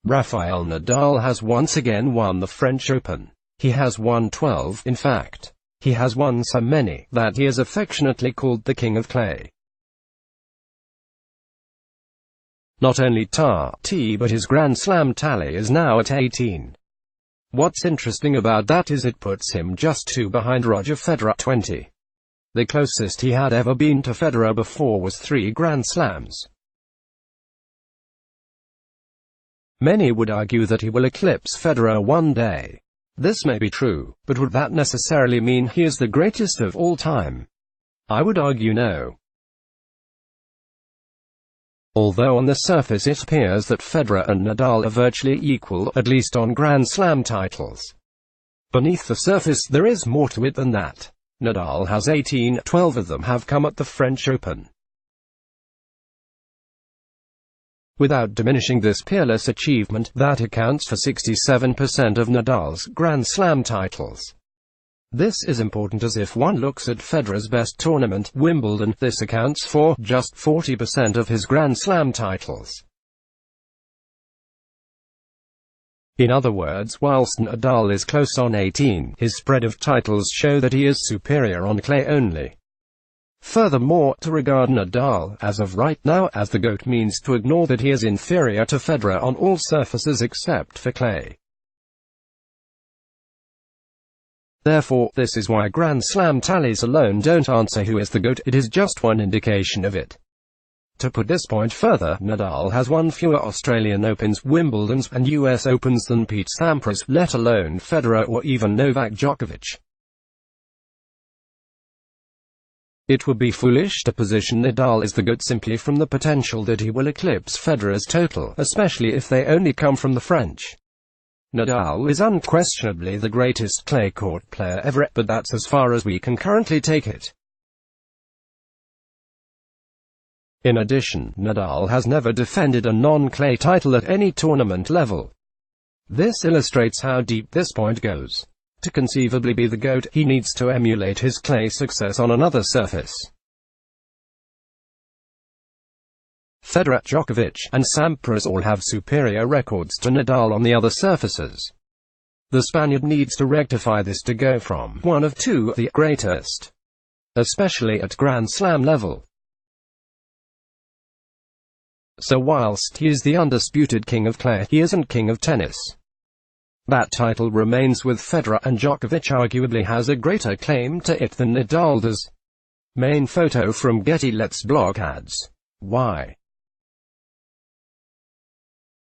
Rafael Nadal has once again won the French Open. He has won 12, in fact. He has won so many that he is affectionately called the King of Clay. Not only but his Grand Slam tally is now at 18. What's interesting about that is it puts him just 2 behind Roger Federer, 20. The closest he had ever been to Federer before was 3 Grand Slams. Many would argue that he will eclipse Federer one day. This may be true, but would that necessarily mean he is the greatest of all time? I would argue no. Although on the surface it appears that Federer and Nadal are virtually equal, at least on Grand Slam titles. Beneath the surface there is more to it than that. Nadal has 18, 12 of them have come at the French Open. Without diminishing this peerless achievement, that accounts for 67% of Nadal's Grand Slam titles. This is important as if one looks at Federer's best tournament, Wimbledon, this accounts for just 40% of his Grand Slam titles. In other words, whilst Nadal is close on 18, his spread of titles show that he is superior on clay only. Furthermore, to regard Nadal, as of right now, as the GOAT means to ignore that he is inferior to Federer on all surfaces except for clay. Therefore, this is why Grand Slam tallies alone don't answer who is the GOAT, it is just one indication of it. To put this point further, Nadal has won fewer Australian Opens, Wimbledons, and US Opens than Pete Sampras, let alone Federer or even Novak Djokovic. It would be foolish to position Nadal as the GOAT simply from the potential that he will eclipse Federer's total, especially if they only come from the French. Nadal is unquestionably the greatest clay court player ever, but that's as far as we can currently take it. In addition, Nadal has never defended a non-clay title at any tournament level. This illustrates how deep this point goes. To conceivably be the GOAT, he needs to emulate his clay success on another surface. Federer, Djokovic, and Sampras all have superior records to Nadal on the other surfaces. The Spaniard needs to rectify this to go from one of two the greatest, especially at Grand Slam level. So whilst he is the undisputed king of clay, he isn't king of tennis. That title remains with Federer, and Djokovic arguably has a greater claim to it than Nadal does. Main photo from Getty. Let's block ads. Why?